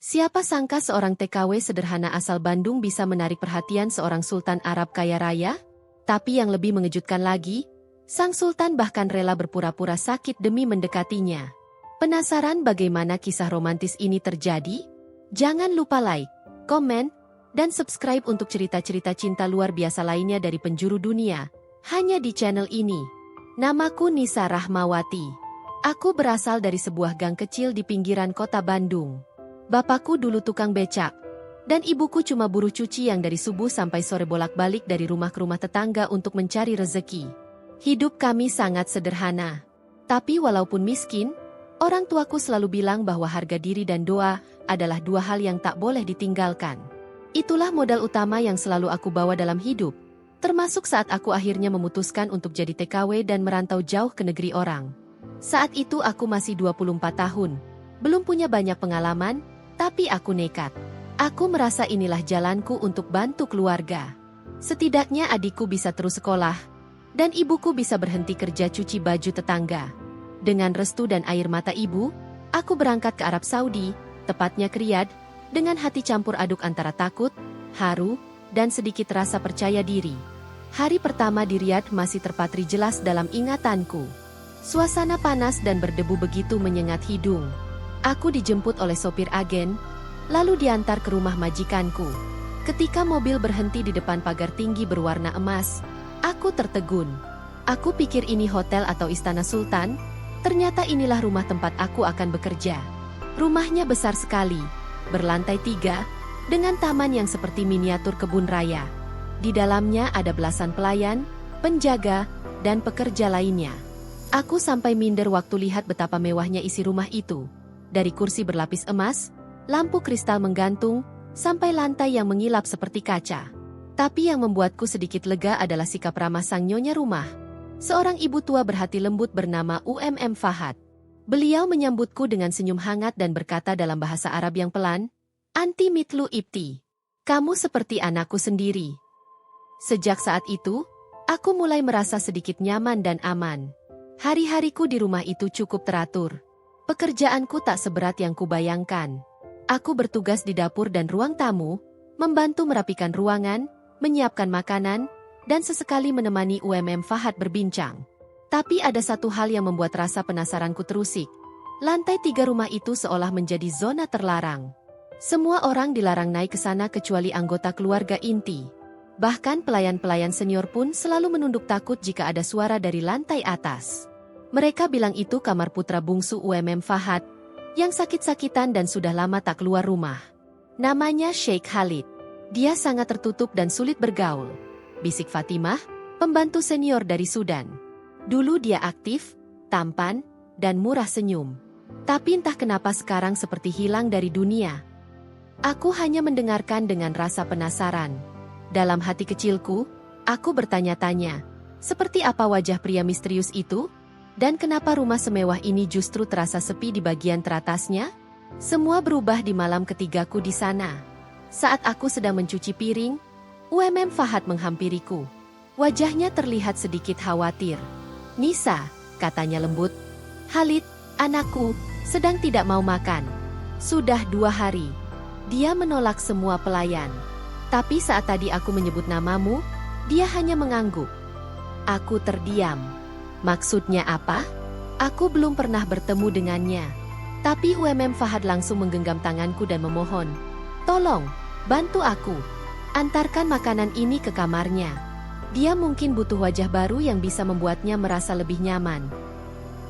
Siapa sangka seorang TKW sederhana asal Bandung bisa menarik perhatian seorang sultan Arab kaya raya? Tapi yang lebih mengejutkan lagi, sang sultan bahkan rela berpura-pura sakit demi mendekatinya. Penasaran bagaimana kisah romantis ini terjadi? Jangan lupa like, komen, dan subscribe untuk cerita-cerita cinta luar biasa lainnya dari penjuru dunia, hanya di channel ini. Namaku Nisa Rahmawati. Aku berasal dari sebuah gang kecil di pinggiran kota Bandung. Bapakku dulu tukang becak, dan ibuku cuma buruh cuci yang dari subuh sampai sore bolak-balik dari rumah ke rumah tetangga untuk mencari rezeki. Hidup kami sangat sederhana. Tapi walaupun miskin, orang tuaku selalu bilang bahwa harga diri dan doa adalah dua hal yang tak boleh ditinggalkan. Itulah modal utama yang selalu aku bawa dalam hidup, termasuk saat aku akhirnya memutuskan untuk jadi TKW dan merantau jauh ke negeri orang. Saat itu aku masih 24 tahun, belum punya banyak pengalaman, tapi aku nekat. Aku merasa inilah jalanku untuk bantu keluarga. Setidaknya adikku bisa terus sekolah, dan ibuku bisa berhenti kerja cuci baju tetangga. Dengan restu dan air mata ibu, aku berangkat ke Arab Saudi, tepatnya ke Riyadh, dengan hati campur aduk antara takut, haru, dan sedikit rasa percaya diri. Hari pertama di Riyadh masih terpatri jelas dalam ingatanku. Suasana panas dan berdebu begitu menyengat hidung. Aku dijemput oleh sopir agen, lalu diantar ke rumah majikanku. Ketika mobil berhenti di depan pagar tinggi berwarna emas, aku tertegun. Aku pikir ini hotel atau istana sultan, ternyata inilah rumah tempat aku akan bekerja. Rumahnya besar sekali, berlantai 3, dengan taman yang seperti miniatur kebun raya. Di dalamnya ada belasan pelayan, penjaga, dan pekerja lainnya. Aku sampai minder waktu lihat betapa mewahnya isi rumah itu. Dari kursi berlapis emas, lampu kristal menggantung, sampai lantai yang mengilap seperti kaca. Tapi yang membuatku sedikit lega adalah sikap ramah sang nyonya rumah. Seorang ibu tua berhati lembut bernama Fahad. Beliau menyambutku dengan senyum hangat dan berkata dalam bahasa Arab yang pelan, "Anti mitlu ibti. Kamu seperti anakku sendiri." Sejak saat itu, aku mulai merasa sedikit nyaman dan aman. Hari-hariku di rumah itu cukup teratur. Pekerjaanku tak seberat yang kubayangkan. Aku bertugas di dapur dan ruang tamu, membantu merapikan ruangan, menyiapkan makanan, dan sesekali menemani Fahad berbincang. Tapi ada satu hal yang membuat rasa penasaranku terusik. Lantai 3 rumah itu seolah menjadi zona terlarang. Semua orang dilarang naik ke sana kecuali anggota keluarga inti. Bahkan pelayan-pelayan senior pun selalu menunduk takut jika ada suara dari lantai atas. Mereka bilang itu kamar putra bungsu Fahad, yang sakit-sakitan dan sudah lama tak keluar rumah. Namanya Sheikh Khalid. Dia sangat tertutup dan sulit bergaul. Bisik Fatimah, pembantu senior dari Sudan. Dulu dia aktif, tampan, dan murah senyum. Tapi entah kenapa sekarang seperti hilang dari dunia. Aku hanya mendengarkan dengan rasa penasaran. Dalam hati kecilku, aku bertanya-tanya, seperti apa wajah pria misterius itu? Dan kenapa rumah semewah ini justru terasa sepi di bagian teratasnya? Semua berubah di malam ketigaku di sana. Saat aku sedang mencuci piring, Fahad menghampiriku. Wajahnya terlihat sedikit khawatir. "Nisa," katanya lembut. "Khalid, anakku, sedang tidak mau makan. Sudah 2 hari. Dia menolak semua pelayan. Tapi saat tadi aku menyebut namamu, dia hanya mengangguk." Aku terdiam. Maksudnya apa? Aku belum pernah bertemu dengannya. Tapi Fahad langsung menggenggam tanganku dan memohon, "Tolong, bantu aku. Antarkan makanan ini ke kamarnya. Dia mungkin butuh wajah baru yang bisa membuatnya merasa lebih nyaman."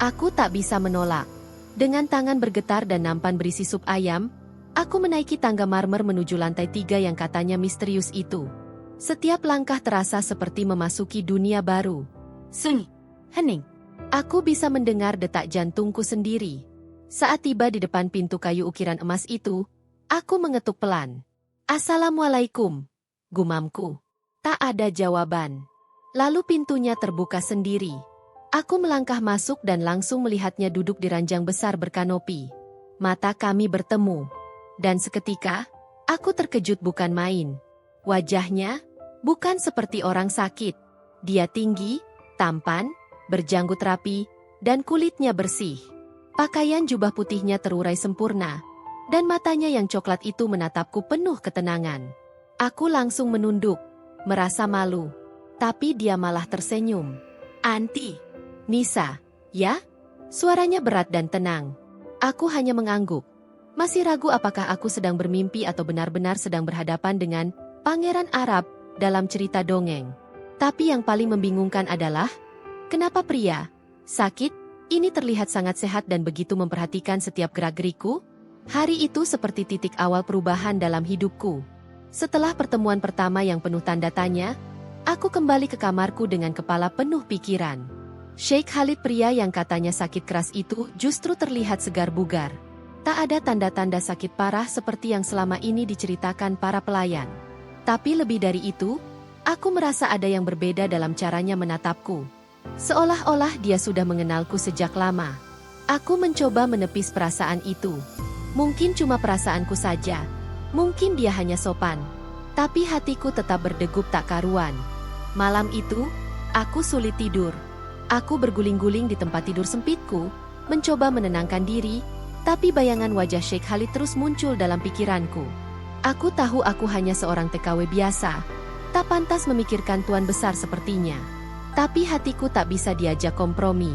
Aku tak bisa menolak. Dengan tangan bergetar dan nampan berisi sup ayam, aku menaiki tangga marmer menuju lantai 3 yang katanya misterius itu. Setiap langkah terasa seperti memasuki dunia baru. Seng, hening. Aku bisa mendengar detak jantungku sendiri. Saat tiba di depan pintu kayu ukiran emas itu, aku mengetuk pelan. "Assalamualaikum," gumamku. Tak ada jawaban. Lalu pintunya terbuka sendiri. Aku melangkah masuk dan langsung melihatnya duduk di ranjang besar berkanopi. Mata kami bertemu. Dan seketika, aku terkejut bukan main. Wajahnya bukan seperti orang sakit. Dia tinggi, tampan, berjanggut rapi, dan kulitnya bersih. Pakaian jubah putihnya terurai sempurna, dan matanya yang coklat itu menatapku penuh ketenangan. Aku langsung menunduk, merasa malu. Tapi dia malah tersenyum. "Anti, Nisa, ya?" Suaranya berat dan tenang. Aku hanya mengangguk. Masih ragu apakah aku sedang bermimpi atau benar-benar sedang berhadapan dengan pangeran Arab dalam cerita dongeng. Tapi yang paling membingungkan adalah, kenapa pria sakit ini terlihat sangat sehat dan begitu memperhatikan setiap gerak-geriku? Hari itu seperti titik awal perubahan dalam hidupku. Setelah pertemuan pertama yang penuh tanda tanya, aku kembali ke kamarku dengan kepala penuh pikiran. Sheikh Khalid, pria yang katanya sakit keras itu, justru terlihat segar bugar. Tak ada tanda-tanda sakit parah seperti yang selama ini diceritakan para pelayan. Tapi lebih dari itu, aku merasa ada yang berbeda dalam caranya menatapku. Seolah-olah dia sudah mengenalku sejak lama. Aku mencoba menepis perasaan itu. Mungkin cuma perasaanku saja. Mungkin dia hanya sopan. Tapi hatiku tetap berdegup tak karuan. Malam itu, aku sulit tidur. Aku berguling-guling di tempat tidur sempitku, mencoba menenangkan diri, tapi bayangan wajah Sheikh Khalid terus muncul dalam pikiranku. Aku tahu aku hanya seorang TKW biasa, tak pantas memikirkan tuan besar sepertinya. Tapi hatiku tak bisa diajak kompromi.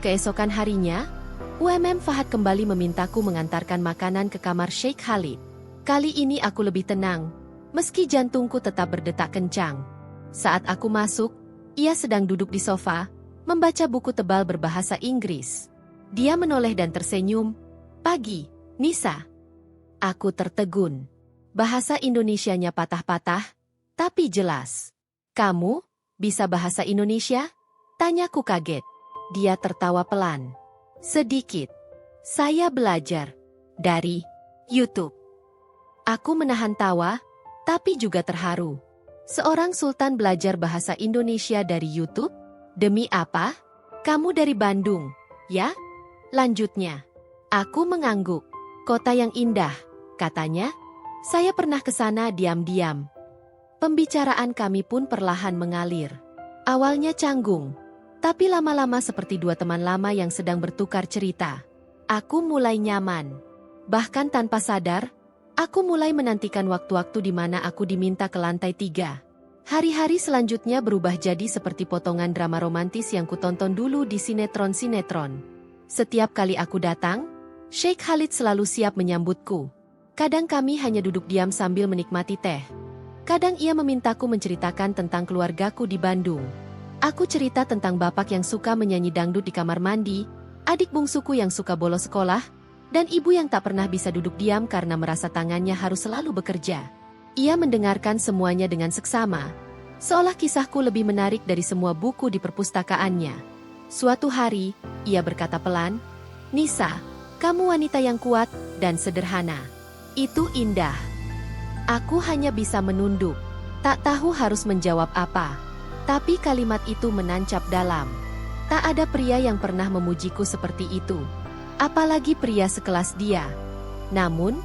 Keesokan harinya, UMM Fahad kembali memintaku mengantarkan makanan ke kamar Sheikh Khalid. Kali ini aku lebih tenang, meski jantungku tetap berdetak kencang. Saat aku masuk, ia sedang duduk di sofa, membaca buku tebal berbahasa Inggris. Dia menoleh dan tersenyum. "Pagi, Nisa." Aku tertegun. Bahasa Indonesianya patah-patah, tapi jelas. "Kamu bisa bahasa Indonesia?" Tanyaku kaget. Dia tertawa pelan. "Sedikit. Saya belajar dari YouTube." Aku menahan tawa, tapi juga terharu. Seorang sultan belajar bahasa Indonesia dari YouTube? "Demi apa? Kamu dari Bandung, ya?" Lanjutnya. Aku mengangguk. "Kota yang indah," katanya. "Saya pernah ke sana diam-diam." Pembicaraan kami pun perlahan mengalir. Awalnya canggung, tapi lama-lama seperti dua teman lama yang sedang bertukar cerita. Aku mulai nyaman. Bahkan tanpa sadar, aku mulai menantikan waktu-waktu di mana aku diminta ke lantai 3. Hari-hari selanjutnya berubah jadi seperti potongan drama romantis yang kutonton dulu di sinetron-sinetron. Setiap kali aku datang, Sheikh Khalid selalu siap menyambutku. Kadang kami hanya duduk diam sambil menikmati teh. Kadang ia memintaku menceritakan tentang keluargaku di Bandung. Aku cerita tentang bapak yang suka menyanyi dangdut di kamar mandi, adik bungsuku yang suka bolos sekolah, dan ibu yang tak pernah bisa duduk diam karena merasa tangannya harus selalu bekerja. Ia mendengarkan semuanya dengan seksama, seolah kisahku lebih menarik dari semua buku di perpustakaannya. Suatu hari, ia berkata pelan, "Nisa, kamu wanita yang kuat dan sederhana. Itu indah." Aku hanya bisa menunduk, tak tahu harus menjawab apa. Tapi kalimat itu menancap dalam. Tak ada pria yang pernah memujiku seperti itu. Apalagi pria sekelas dia. Namun,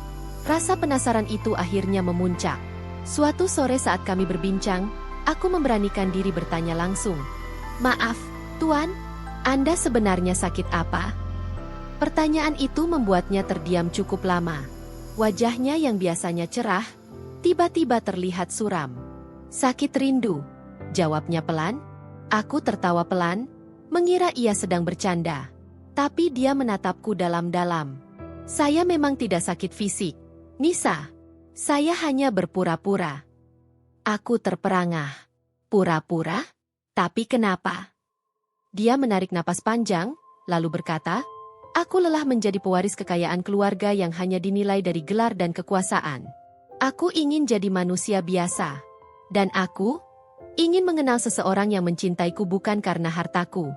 rasa penasaran itu akhirnya memuncak. Suatu sore saat kami berbincang, aku memberanikan diri bertanya langsung. "Maaf, Tuan, Anda sebenarnya sakit apa?" Pertanyaan itu membuatnya terdiam cukup lama. Wajahnya yang biasanya cerah, tiba-tiba terlihat suram. "Sakit rindu," jawabnya pelan. Aku tertawa pelan, mengira ia sedang bercanda. Tapi dia menatapku dalam-dalam. "Saya memang tidak sakit fisik, Nisa. Saya hanya berpura-pura." Aku terperangah. "Pura-pura? Tapi kenapa?" Dia menarik napas panjang, lalu berkata, "Aku lelah menjadi pewaris kekayaan keluarga yang hanya dinilai dari gelar dan kekuasaan. Aku ingin jadi manusia biasa. Dan aku ingin mengenal seseorang yang mencintaiku bukan karena hartaku."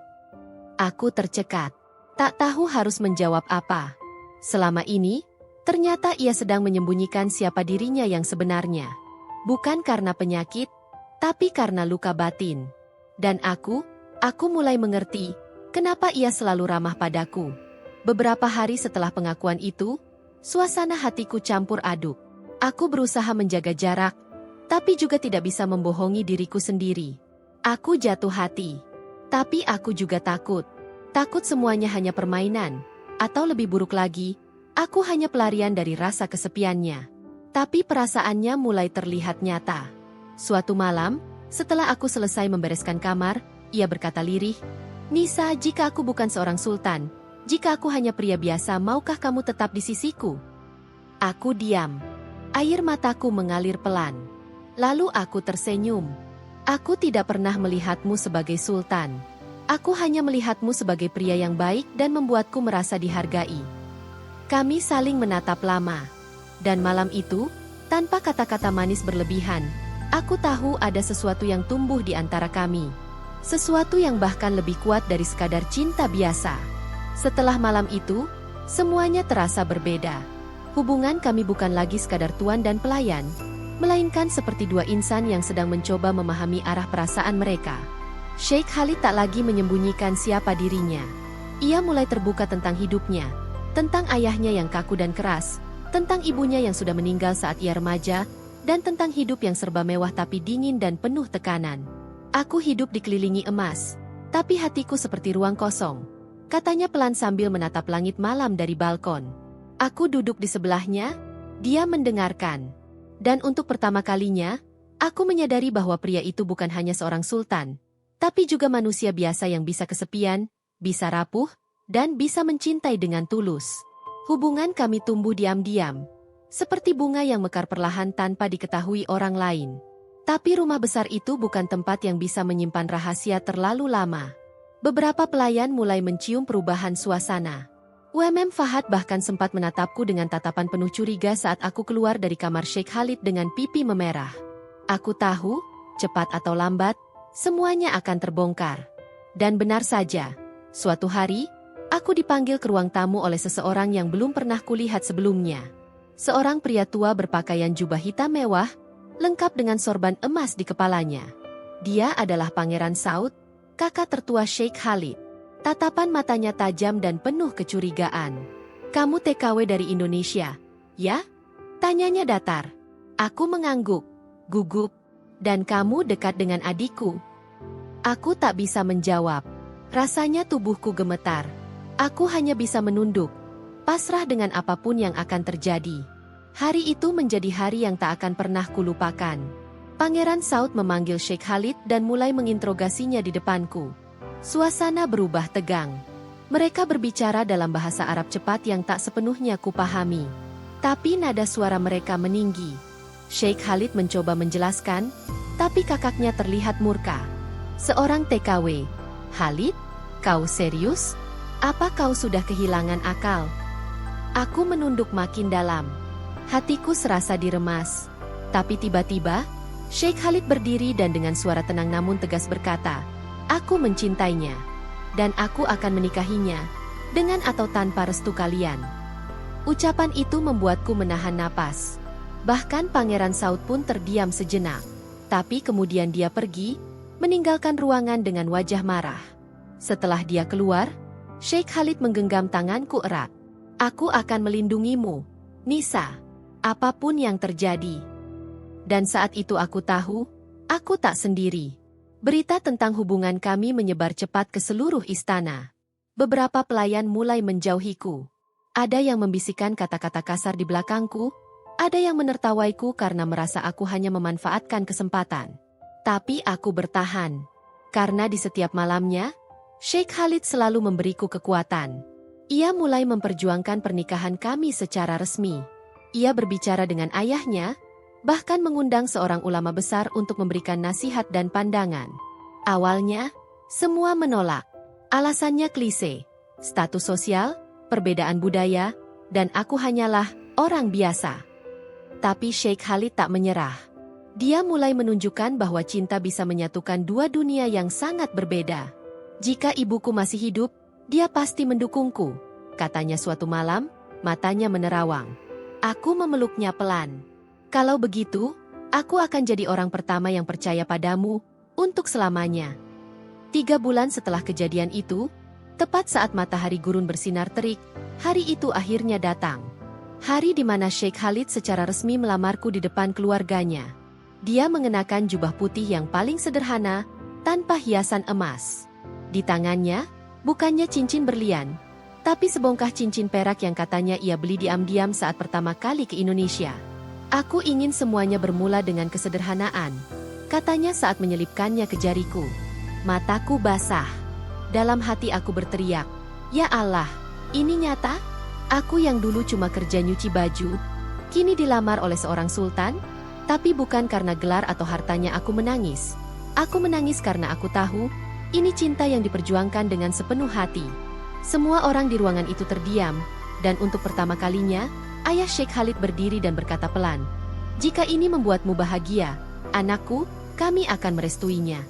Aku tercekat. Tak tahu harus menjawab apa. Selama ini, ternyata ia sedang menyembunyikan siapa dirinya yang sebenarnya. Bukan karena penyakit, tapi karena luka batin. Dan aku mulai mengerti, kenapa ia selalu ramah padaku. Beberapa hari setelah pengakuan itu, suasana hatiku campur aduk. Aku berusaha menjaga jarak, tapi juga tidak bisa membohongi diriku sendiri. Aku jatuh hati. Tapi aku juga takut. Takut semuanya hanya permainan, atau lebih buruk lagi, Aku hanya pelarian dari rasa kesepiannya. Tapi perasaannya mulai terlihat nyata. Suatu malam, setelah aku selesai membereskan kamar, ia berkata lirih, "Nisa, jika aku bukan seorang sultan, jika aku hanya pria biasa, maukah kamu tetap di sisiku?" Aku diam. Air mataku mengalir pelan. Lalu aku tersenyum. "Aku tidak pernah melihatmu sebagai sultan. Aku hanya melihatmu sebagai pria yang baik dan membuatku merasa dihargai." Kami saling menatap lama. Dan malam itu, tanpa kata-kata manis berlebihan, aku tahu ada sesuatu yang tumbuh di antara kami. Sesuatu yang bahkan lebih kuat dari sekadar cinta biasa. Setelah malam itu, semuanya terasa berbeda. Hubungan kami bukan lagi sekadar tuan dan pelayan, melainkan seperti dua insan yang sedang mencoba memahami arah perasaan mereka. Sheikh Khalid tak lagi menyembunyikan siapa dirinya. Ia mulai terbuka tentang hidupnya, tentang ayahnya yang kaku dan keras, tentang ibunya yang sudah meninggal saat ia remaja, dan tentang hidup yang serba mewah tapi dingin dan penuh tekanan. "Aku hidup dikelilingi emas, tapi hatiku seperti ruang kosong," katanya pelan sambil menatap langit malam dari balkon. Aku duduk di sebelahnya, dia mendengarkan. Dan untuk pertama kalinya, aku menyadari bahwa pria itu bukan hanya seorang sultan, tapi juga manusia biasa yang bisa kesepian, bisa rapuh, dan bisa mencintai dengan tulus. Hubungan kami tumbuh diam-diam, seperti bunga yang mekar perlahan tanpa diketahui orang lain. Tapi rumah besar itu bukan tempat yang bisa menyimpan rahasia terlalu lama. Beberapa pelayan mulai mencium perubahan suasana. Fahad bahkan sempat menatapku dengan tatapan penuh curiga saat aku keluar dari kamar Sheikh Khalid dengan pipi memerah. Aku tahu, cepat atau lambat, semuanya akan terbongkar. Dan benar saja, suatu hari, aku dipanggil ke ruang tamu oleh seseorang yang belum pernah kulihat sebelumnya. Seorang pria tua berpakaian jubah hitam mewah, lengkap dengan sorban emas di kepalanya. Dia adalah Pangeran Saud, kakak tertua Sheikh Khalid. Tatapan matanya tajam dan penuh kecurigaan. "Kamu TKW dari Indonesia, ya?" tanyanya datar. Aku mengangguk, gugup. "Dan kamu dekat dengan adikku?" Aku tak bisa menjawab. Rasanya tubuhku gemetar. Aku hanya bisa menunduk, pasrah dengan apapun yang akan terjadi. Hari itu menjadi hari yang tak akan pernah kulupakan. Pangeran Saud memanggil Sheikh Khalid dan mulai menginterogasinya di depanku. Suasana berubah tegang. Mereka berbicara dalam bahasa Arab cepat yang tak sepenuhnya kupahami. Tapi nada suara mereka meninggi. Sheikh Khalid mencoba menjelaskan, tapi kakaknya terlihat murka. "Seorang TKW. Khalid, kau serius? Apa kau sudah kehilangan akal?" Aku menunduk makin dalam. Hatiku serasa diremas. Tapi tiba-tiba, Sheikh Khalid berdiri dan dengan suara tenang namun tegas berkata, "Aku mencintainya. Dan aku akan menikahinya, dengan atau tanpa restu kalian." Ucapan itu membuatku menahan napas. Bahkan Pangeran Saud pun terdiam sejenak. Tapi kemudian dia pergi, meninggalkan ruangan dengan wajah marah. Setelah dia keluar, Sheikh Khalid menggenggam tanganku erat. "Aku akan melindungimu, Nisa, apapun yang terjadi." Dan saat itu aku tahu, aku tak sendiri. Berita tentang hubungan kami menyebar cepat ke seluruh istana. Beberapa pelayan mulai menjauhiku. Ada yang membisikkan kata-kata kasar di belakangku, ada yang menertawaiku karena merasa aku hanya memanfaatkan kesempatan. Tapi aku bertahan. Karena di setiap malamnya, Sheikh Khalid selalu memberiku kekuatan. Ia mulai memperjuangkan pernikahan kami secara resmi. Ia berbicara dengan ayahnya, bahkan mengundang seorang ulama besar untuk memberikan nasihat dan pandangan. Awalnya, semua menolak. Alasannya klise, status sosial, perbedaan budaya, dan aku hanyalah orang biasa. Tapi Sheikh Khalid tak menyerah. Dia mulai menunjukkan bahwa cinta bisa menyatukan dua dunia yang sangat berbeda. "Jika ibuku masih hidup, dia pasti mendukungku," katanya suatu malam, matanya menerawang. Aku memeluknya pelan. "Kalau begitu, aku akan jadi orang pertama yang percaya padamu, untuk selamanya." 3 bulan setelah kejadian itu, tepat saat matahari gurun bersinar terik, hari itu akhirnya datang. Hari di mana Sheikh Khalid secara resmi melamarku di depan keluarganya. Dia mengenakan jubah putih yang paling sederhana, tanpa hiasan emas. Di tangannya, bukannya cincin berlian, Tapi sebongkah cincin perak yang katanya ia beli diam-diam saat pertama kali ke Indonesia. Aku ingin semuanya bermula dengan kesederhanaan, katanya saat menyelipkannya ke jariku. Mataku basah. Dalam hati aku berteriak, "Ya Allah, ini nyata? Aku yang dulu cuma kerja nyuci baju, kini dilamar oleh seorang sultan?" Tapi bukan karena gelar atau hartanya aku menangis. Aku menangis karena aku tahu, ini cinta yang diperjuangkan dengan sepenuh hati. Semua orang di ruangan itu terdiam, dan untuk pertama kalinya, ayah Sheikh Khalid berdiri dan berkata pelan, "Jika ini membuatmu bahagia, anakku, kami akan merestuinya."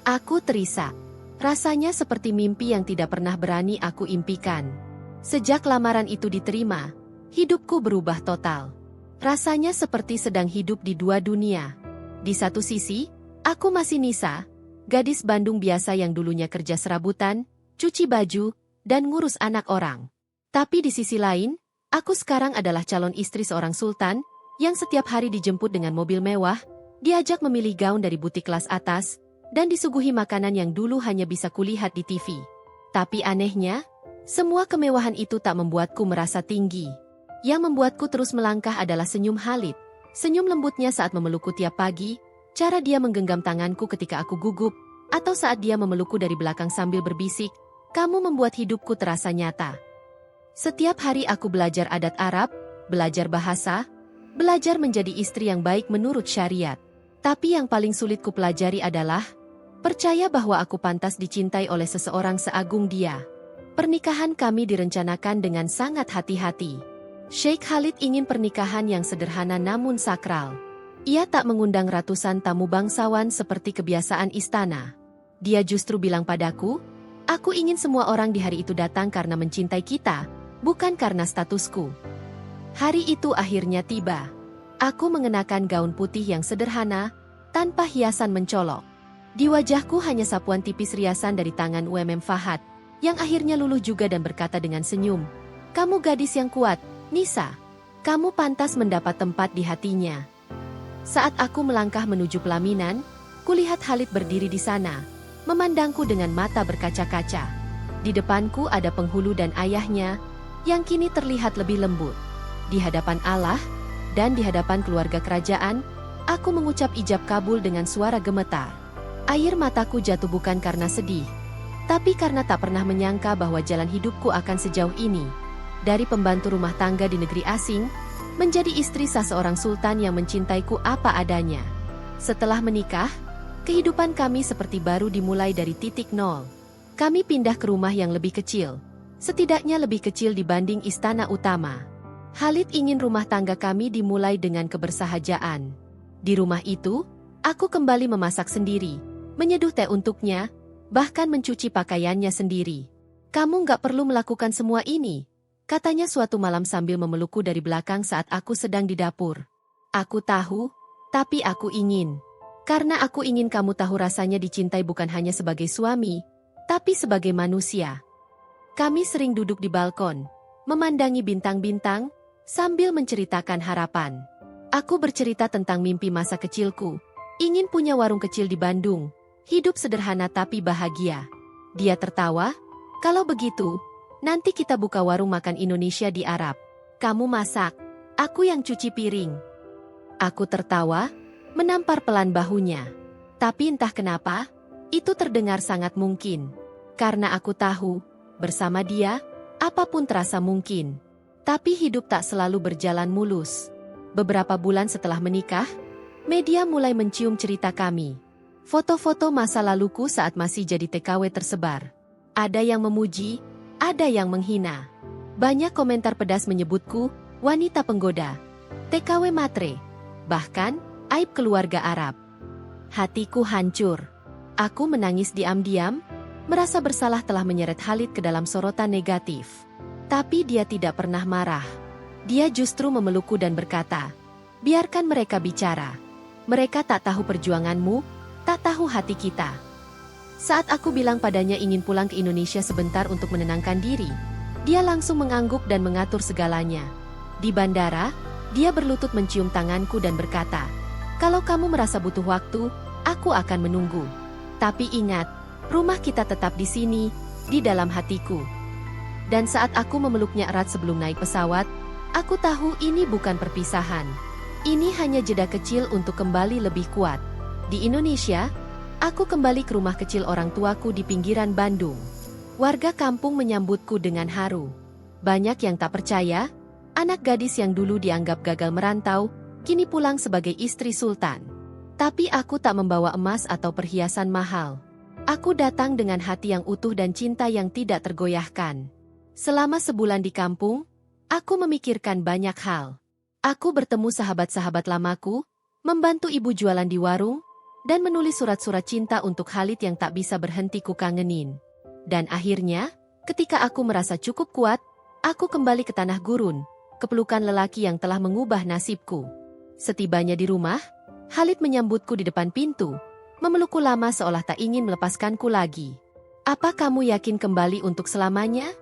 Aku terisak. Rasanya seperti mimpi yang tidak pernah berani aku impikan. Sejak lamaran itu diterima, hidupku berubah total. Rasanya seperti sedang hidup di dua dunia. Di satu sisi, aku masih Nisa, gadis Bandung biasa yang dulunya kerja serabutan, cuci baju, dan ngurus anak orang. Tapi di sisi lain, aku sekarang adalah calon istri seorang sultan, yang setiap hari dijemput dengan mobil mewah, diajak memilih gaun dari butik kelas atas, dan disuguhi makanan yang dulu hanya bisa kulihat di TV. Tapi anehnya, semua kemewahan itu tak membuatku merasa tinggi. Yang membuatku terus melangkah adalah senyum Khalid. Senyum lembutnya saat memelukku tiap pagi, cara dia menggenggam tanganku ketika aku gugup, atau saat dia memelukku dari belakang sambil berbisik, "Kamu membuat hidupku terasa nyata." Setiap hari aku belajar adat Arab, belajar bahasa, belajar menjadi istri yang baik menurut syariat. Tapi yang paling sulit ku pelajari adalah percaya bahwa aku pantas dicintai oleh seseorang seagung dia. Pernikahan kami direncanakan dengan sangat hati-hati. Sheikh Khalid ingin pernikahan yang sederhana namun sakral. Ia tak mengundang ratusan tamu bangsawan seperti kebiasaan istana. Dia justru bilang padaku, "Aku ingin semua orang di hari itu datang karena mencintai kita, bukan karena statusku." Hari itu akhirnya tiba. Aku mengenakan gaun putih yang sederhana, tanpa hiasan mencolok. Di wajahku hanya sapuan tipis riasan dari tangan Fahad, yang akhirnya luluh juga dan berkata dengan senyum, "Kamu gadis yang kuat, Nisa. Kamu pantas mendapat tempat di hatinya." Saat aku melangkah menuju pelaminan, kulihat Khalid berdiri di sana, memandangku dengan mata berkaca-kaca. Di depanku ada penghulu dan ayahnya, yang kini terlihat lebih lembut. Di hadapan Allah, dan di hadapan keluarga kerajaan, aku mengucap ijab kabul dengan suara gemetar. Air mataku jatuh bukan karena sedih, tapi karena tak pernah menyangka bahwa jalan hidupku akan sejauh ini. Dari pembantu rumah tangga di negeri asing, menjadi istri sah seorang sultan yang mencintaiku apa adanya. Setelah menikah, kehidupan kami seperti baru dimulai dari titik nol. Kami pindah ke rumah yang lebih kecil, setidaknya lebih kecil dibanding istana utama. Khalid ingin rumah tangga kami dimulai dengan kebersahajaan. Di rumah itu, aku kembali memasak sendiri, menyeduh teh untuknya, bahkan mencuci pakaiannya sendiri. "Kamu nggak perlu melakukan semua ini," katanya suatu malam sambil memelukku dari belakang saat aku sedang di dapur. "Aku tahu, tapi aku ingin. Karena aku ingin kamu tahu rasanya dicintai bukan hanya sebagai suami, tapi sebagai manusia." Kami sering duduk di balkon, memandangi bintang-bintang, sambil menceritakan harapan. Aku bercerita tentang mimpi masa kecilku, ingin punya warung kecil di Bandung, hidup sederhana tapi bahagia. Dia tertawa, "Kalau begitu, nanti kita buka warung makan Indonesia di Arab. Kamu masak, aku yang cuci piring." Aku tertawa, menampar pelan bahunya. Tapi entah kenapa, itu terdengar sangat mungkin. Karena aku tahu, bersama dia, apapun terasa mungkin. Tapi hidup tak selalu berjalan mulus. Beberapa bulan setelah menikah, media mulai mencium cerita kami. Foto-foto masa laluku saat masih jadi TKW tersebar. Ada yang memuji, ada yang menghina. Banyak komentar pedas menyebutku wanita penggoda, TKW matre, bahkan aib keluarga Arab. Hatiku hancur. Aku menangis diam-diam, merasa bersalah telah menyeret Khalid ke dalam sorotan negatif. Tapi dia tidak pernah marah. Dia justru memelukku dan berkata, "Biarkan mereka bicara. Mereka tak tahu perjuanganmu, tak tahu hati kita." Saat aku bilang padanya ingin pulang ke Indonesia sebentar untuk menenangkan diri, dia langsung mengangguk dan mengatur segalanya. Di bandara, dia berlutut mencium tanganku dan berkata, "Kalau kamu merasa butuh waktu, aku akan menunggu. Tapi ingat, rumah kita tetap di sini, di dalam hatiku." Dan saat aku memeluknya erat sebelum naik pesawat, aku tahu ini bukan perpisahan. Ini hanya jeda kecil untuk kembali lebih kuat. Di Indonesia, aku kembali ke rumah kecil orang tuaku di pinggiran Bandung. Warga kampung menyambutku dengan haru. Banyak yang tak percaya, anak gadis yang dulu dianggap gagal merantau, kini pulang sebagai istri sultan. Tapi aku tak membawa emas atau perhiasan mahal. Aku datang dengan hati yang utuh dan cinta yang tidak tergoyahkan. Selama sebulan di kampung, aku memikirkan banyak hal. Aku bertemu sahabat-sahabat lamaku, membantu ibu jualan di warung, dan menulis surat-surat cinta untuk Khalid yang tak bisa berhenti kukangenin. Dan akhirnya, ketika aku merasa cukup kuat, aku kembali ke tanah gurun, ke pelukan lelaki yang telah mengubah nasibku. Setibanya di rumah, Khalid menyambutku di depan pintu, memelukku lama seolah tak ingin melepaskanku lagi. "Apa kamu yakin kembali untuk selamanya?"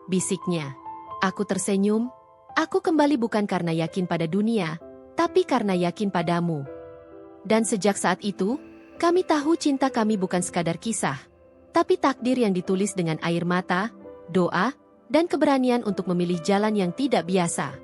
bisiknya. Aku tersenyum. Aku kembali bukan karena yakin pada dunia, tapi karena yakin padamu. Dan sejak saat itu, kami tahu cinta kami bukan sekadar kisah, tapi takdir yang ditulis dengan air mata, doa, dan keberanian untuk memilih jalan yang tidak biasa.